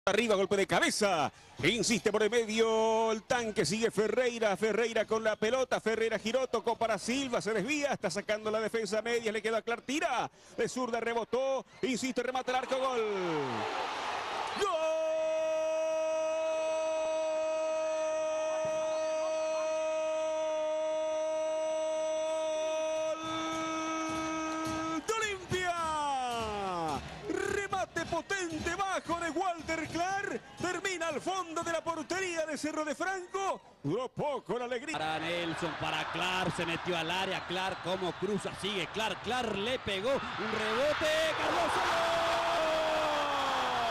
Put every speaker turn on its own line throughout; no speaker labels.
Arriba, golpe de cabeza. Insiste por el medio el tanque. Sigue Ferreira. Ferreira con la pelota. Ferreira giró, tocó para Silva. Se desvía. Está sacando la defensa media. Le queda Clar. Tira. De zurda rebotó. Insiste, remata el arco. Gol. ¡Gol! Potente bajo de Walter Clar, termina al fondo de la portería de Cerro de Franco, duró poco la alegría.
Para Nelson, para Clar, se metió al área, Clar como cruza, sigue Clar, Clar le pegó, un rebote,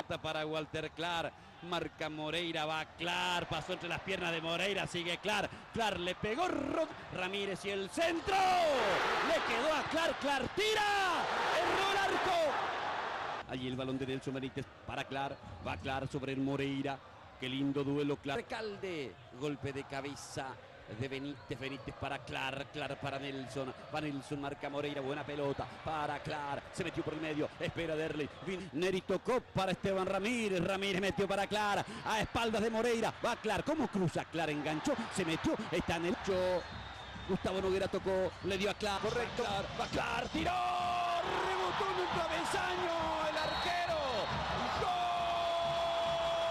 Cardoso. Para Walter Clar, marca Moreira, va Clar, pasó entre las piernas de Moreira, sigue Clar, Clar le pegó Ramírez y el centro, le quedó a Clar, Clar tira, erró el arco. Allí el balón de Nelson Benítez para Clar, va Clar sobre el Moreira, qué lindo duelo Clar. Recalde, golpe de cabeza de Benítez, Benítez para Clar, Clar para Nelson, va Nelson, marca Moreira, buena pelota para Clar, se metió por el medio, espera Derli, Neri tocó para Esteban Ramírez, Ramírez metió para Clar, a espaldas de Moreira, va Clar, ¿cómo cruza? Clar enganchó, se metió, está en el cho. Gustavo Noguera tocó, le dio a Clar, correcto, Clar, va Clar, tiró, rebotó en un travesaño, el arquero,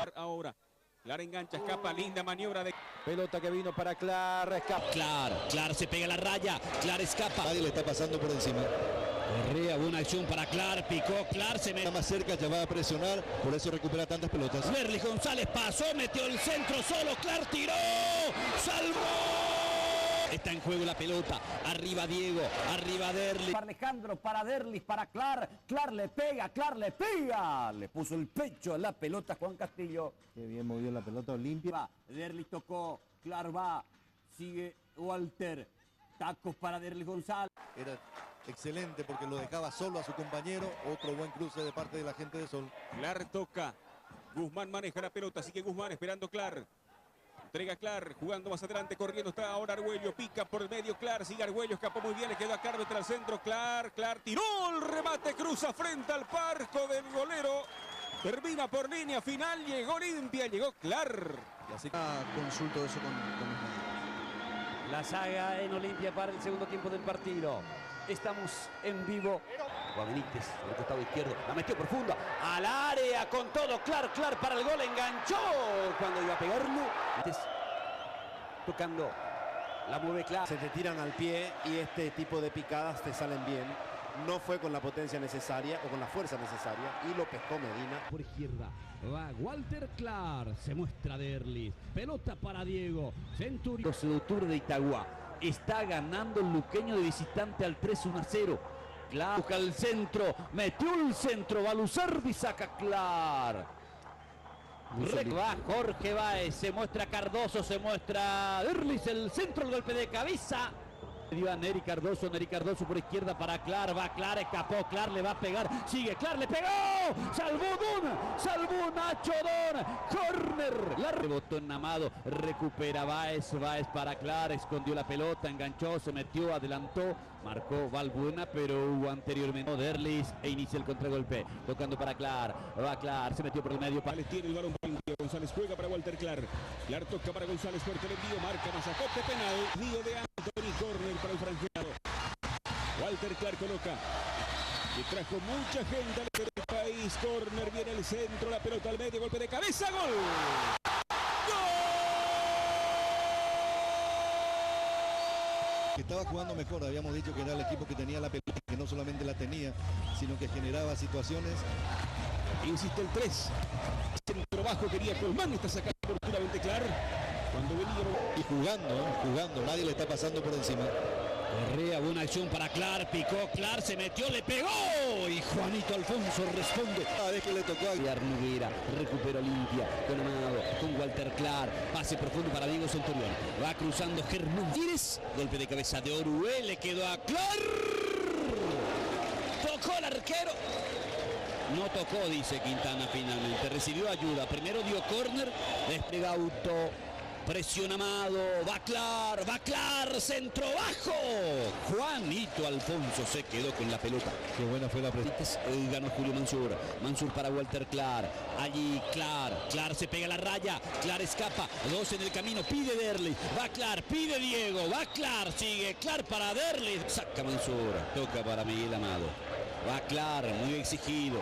¡gol!
Ahora, Clar engancha, escapa, linda maniobra de...
Pelota que vino para Clar, escapa.
Clar se pega a la raya, Clar escapa.
Nadie le está pasando por encima.
Correa, buena acción para Clar, picó, Clar se mete.
Está más cerca, ya va a presionar, por eso recupera tantas pelotas.
Derli González pasó, metió el centro solo, Clar tiró, salvó. Está en juego la pelota, arriba Diego, arriba Derli.
Para Alejandro, para Derlis, para Clar, Clar le pega, le puso el pecho a la pelota Juan Castillo.
Qué bien movió la pelota Olimpia.
Derlis tocó, Clar va, sigue Walter, tacos para Derlis González.
Era excelente porque lo dejaba solo a su compañero, otro buen cruce de parte de la gente de Sol.
Clar toca, Guzmán maneja la pelota, sigue Guzmán esperando Clar. Entrega Clar, jugando más adelante, corriendo está ahora Argüello, pica por el medio Clar, sigue Argüello, escapó muy bien, le quedó a Carlos tras el centro, Clar tiró el remate, cruza frente al parco del golero, termina por línea final, llegó Olimpia, llegó Clar.
Y así consulto eso con
La saga en Olimpia para el segundo tiempo del partido. Estamos en vivo. Juan Benítez, del costado izquierdo, la metió profunda, al área con todo, Clar para el gol, enganchó cuando iba a pegarlo. Tocando, la mueve Clar.
Se te tiran al pie y este tipo de picadas te salen bien. No fue con la potencia necesaria o con la fuerza necesaria y lo pescó Medina.
Por izquierda va Walter Clar, se muestra Derlis, pelota para Diego, Centurión. 12 de octubre de Itagua, está ganando el luqueño de visitante al 3-1-0. Clar busca el centro, metió el centro, Balusardi saca Clar. Va Jorge Báez, se muestra Cardoso, se muestra Derlis, el centro, el golpe de cabeza. Dio a Neri Cardoso por izquierda para Clar, va Clar, escapó, Clar le va a pegar, sigue Clar, le pegó, salvó Nacho Don, córner, la rebotó en Amado, recupera Báez para Clar, escondió la pelota, enganchó, se metió, adelantó, marcó Valbuena, pero hubo anteriormente Derlis e inicia el contragolpe, tocando para Clar, va Clar, se metió por el medio.
Tiene el balón González, juega para Walter Clar, Clar toca para González, fuerte el envío, marca Mazacote, penal, lío de Anthony, córner para el franjeado. Walter Clar coloca, y trajo mucha gente al país, córner, viene el centro, la pelota al medio, golpe de cabeza, gol.
Estaba jugando mejor, habíamos dicho que era el equipo que tenía la pelota, que no solamente la tenía, sino que generaba situaciones.
Insiste el 3, centro bajo quería Colmán, está sacando oportunamente Clar, cuando venía...
Y jugando, nadie le está pasando por encima.
Correa, buena acción para Clar, picó Clar, se metió, le pegó y Juanito Alfonso responde.
Cada vez que le tocó a
Noguera, recupera Olimpia, con Amado, con Walter Clar, pase profundo para Diego Centurión, va cruzando Germán Pires, golpe de cabeza de Orué, le quedó a Clar, tocó el arquero. No tocó, dice Quintana finalmente, recibió ayuda, primero dio córner, despega auto, Presiona Amado, va Clar, centro bajo. Juanito Alfonso se quedó con la pelota.
Qué buena fue la presión.
Ganó Julio Mansur para Walter Clar. Allí Clar se pega a la raya. Clar escapa, 2 en el camino, pide Derlis. Va Clar, pide Diego, va Clar, sigue Clar para Derlis. Saca Mansur, toca para Miguel Amado. Va Clar, muy exigido.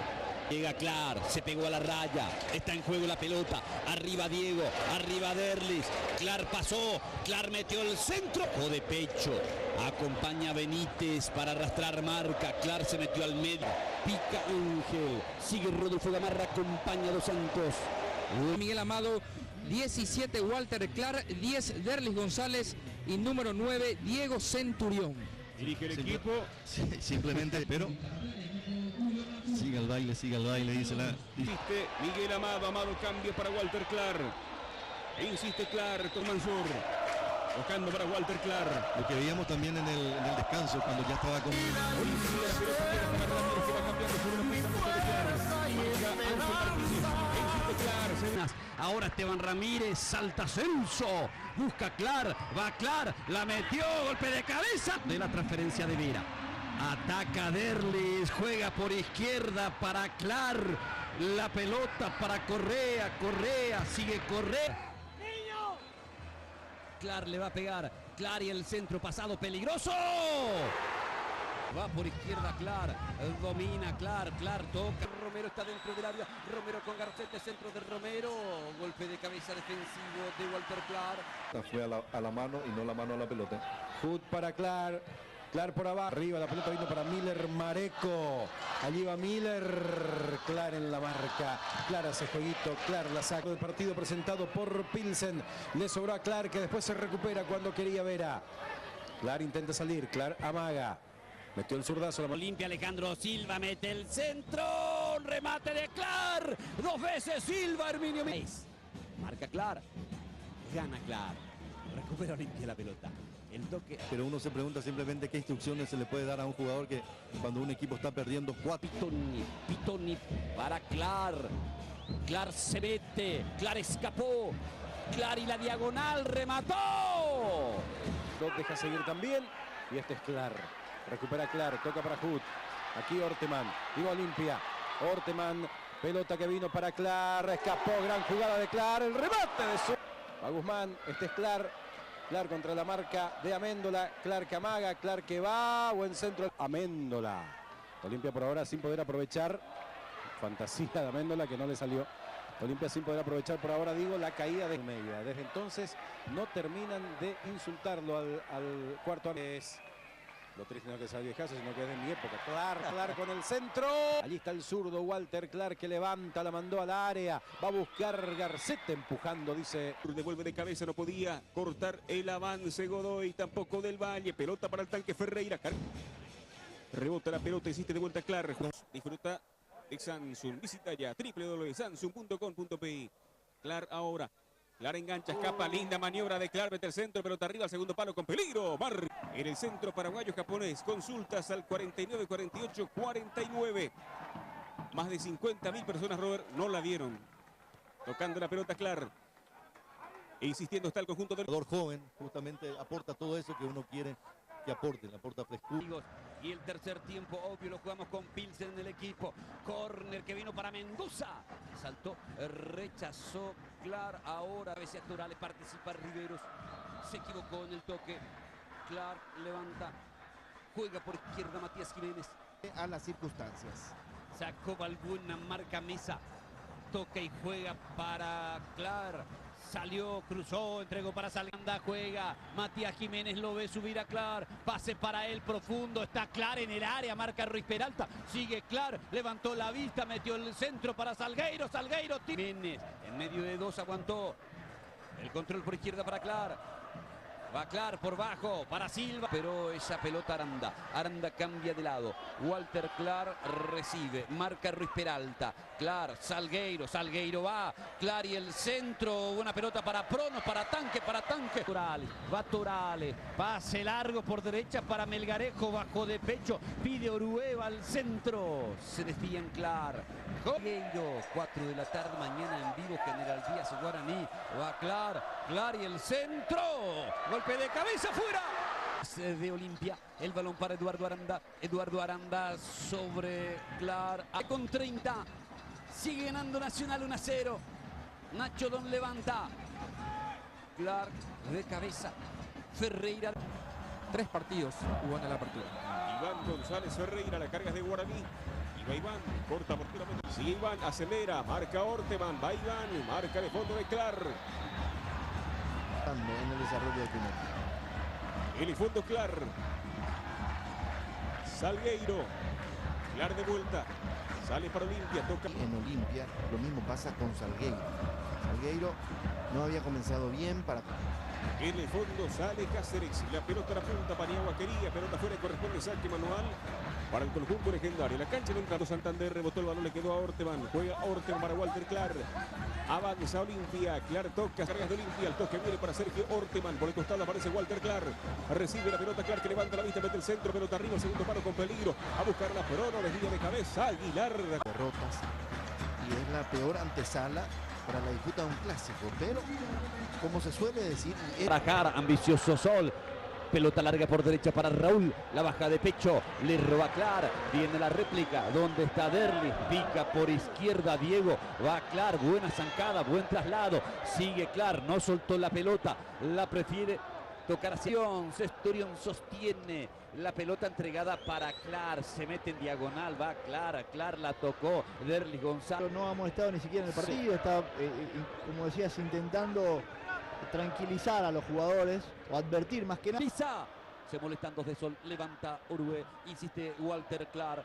Llega Clar, se pegó a la raya, está en juego la pelota, arriba Diego, arriba Derlis, Clar pasó, Clar metió el centro, o de pecho, acompaña Benítez para arrastrar marca, Clar se metió al medio, pica Ángel, sigue Rodolfo Gamarra, acompaña a Dos Santos.
Miguel Amado, 17 Walter Clar, 10 Derlis González y número 9 Diego Centurión.
Dirige el equipo.
Sí, simplemente, pero siga el baile, dice la...
Insiste Miguel Amado, cambio para Walter Clar. Insiste Clar, Mansur. Buscando para Walter Clar.
Lo que veíamos también en el descanso, cuando ya estaba con...
Ahora Esteban Ramírez, salta Celso, busca Clar, va Clar, la metió, golpe de cabeza de la transferencia de Vera. Ataca Derlis, juega por izquierda para Clar, la pelota para Correa, sigue Correa. Clar le va a pegar, Clar y el centro pasado peligroso. Va por izquierda Clar, domina Clar toca, Romero está dentro del área, Romero con Garcete, centro de Romero, golpe de cabeza defensivo de Walter Clar.
Fue a la mano y no la mano a la pelota.
Hood para Clar, Clar por abajo, arriba la pelota vino para Miller Mareco, allí va Miller, Clar en la marca, Clar hace jueguito, Clar la saca del partido presentado por Pilsen, le sobró a Clar que después se recupera cuando quería Vera. Clar intenta salir, Clar amaga. Metió el zurdazo.
Limpia Alejandro Silva, mete el centro, remate de Clar, 2 veces Silva, Herminio Meis. Marca Clar, gana Clar, recupera Olimpia la pelota. El toque.
Pero uno se pregunta simplemente qué instrucciones se le puede dar a un jugador que cuando un equipo está perdiendo 4.
Pitoni para Clar. Clar se mete, Clar escapó, Clar y la diagonal remató.
Dot deja seguir también y este es Clar. Recupera Clar, toca para Hood. Aquí Orteman, iba Olimpia. Orteman, pelota que vino para Clar, escapó, gran jugada de Clar, el remate de su... Va Guzmán, este es Clar. Clar contra la marca de Amendola, Clar que amaga, Clar que va, buen centro. Amendola. Olimpia por ahora sin poder aprovechar. Fantasía de Amendola que no le salió. Olimpia sin poder aprovechar por ahora, digo, la caída de media. Desde entonces no terminan de insultarlo al cuarto. Es lo triste no que sea viejazo, sino que es de mi época. Clar con el centro. Allí está el zurdo Walter Clar que levanta, la mandó al área. Va a buscar Garcete empujando, dice.
Devuelve de cabeza, no podía cortar el avance Godoy, tampoco del Valle. Pelota para el tanque Ferreira. Rebota la pelota, insiste de vuelta Clar. Disfruta de Samsung. Visita ya www.samsung.com.pi. Clar ahora. Clar engancha, escapa, linda maniobra de Clar, mete el centro, pelota arriba al segundo palo con peligro. En el centro paraguayo-japonés, consultas al 49-48-49. Más de 50.000 personas, Robert, no la dieron. Tocando la pelota Clar. E insistiendo está el conjunto del
jugador joven, justamente aporta todo eso que uno quiere que aporte, le aporta frescura.
Y el tercer tiempo, obvio, lo jugamos con Pilsen en el equipo. Córner que vino para Mendoza. Saltó, rechazó Clar. Ahora a veces Torales participa Riveros. Se equivocó en el toque. Clar levanta. Juega por izquierda Matías Jiménez.
A las circunstancias.
Sacó Balbuena, marca Mesa. Toca y juega para Clar. Salió, cruzó, entregó para Salganda, juega. Matías Jiménez lo ve subir a Clar. Pase para él profundo. Está Clar en el área, marca Ruiz Peralta. Sigue Clar, levantó la vista, metió el centro para Salgueiro. Jiménez en medio de 2 aguantó. El control por izquierda para Clar. Va Clark por bajo para Silva, pero esa pelota Aranda. Aranda cambia de lado. Walter Clark recibe, marca Ruiz Peralta. Clark, Salgueiro, Salgueiro va. Clark y el centro, una pelota para Pronos, para tanque. Torales, va Torales, pase largo por derecha para Melgarejo, bajo de pecho, pide Orueva al centro. Se desvían Clark. Salgueiro, 4 de la tarde, mañana en vivo, General Díaz, Guaraní. Va Clark, Clark y el centro. Golpe de cabeza fuera de Olimpia, el balón para Eduardo Aranda sobre Clark, con 30, sigue ganando Nacional 1-0, Nacho Don levanta, Clark de cabeza, Ferreira.
3 partidos jugó en la apertura.
Iván González Ferreira, la carga de Guaraní. Y va Iván, corta por tiro. Sigue Iván, acelera, marca Orteman, va Iván, marca de fondo de Clark.
En el desarrollo del primer.
El fondo Clark. Salgueiro. Clark de vuelta. Sale para Olimpia, toca.
En Olimpia lo mismo pasa con Salgueiro. Salgueiro no había comenzado bien para...
En el fondo sale Cáceres. La pelota a la punta, Paniagua quería. Pelota fuera, corresponde saque manual para el conjunto legendario. La cancha no entrado Santander, rebotó el balón, le quedó a Orteman. Juega Orteman para Walter Clark. Avanza Olimpia, Clark toca, cargas de Olimpia, el toque viene para Sergio Orteman, por el costado aparece Walter Clark, recibe la pelota Clark, que levanta la vista, mete el centro, pelota arriba, el segundo palo con peligro, a buscar la Prono, desvía de cabeza, Aguilar.
Derrotas y es la peor antesala para la disputa de un clásico, pero como se suele decir...
Trajar, ambicioso Sol. Pelota larga por derecha para Raúl, la baja de pecho, le roba Clark, viene la réplica, ¿dónde está Derlis? Pica por izquierda Diego, va Clark, buena zancada, buen traslado, sigue Clark, no soltó la pelota, la prefiere tocar hacia Sesturión, sostiene la pelota entregada para Clark, se mete en diagonal, va Clark la tocó, Derlis González.
No ha molestado ni siquiera en el partido, está, como decías, intentando tranquilizar a los jugadores o advertir más que nada.
Pisa, se molestan dos de Sol, levanta Orue, insiste Walter Clark.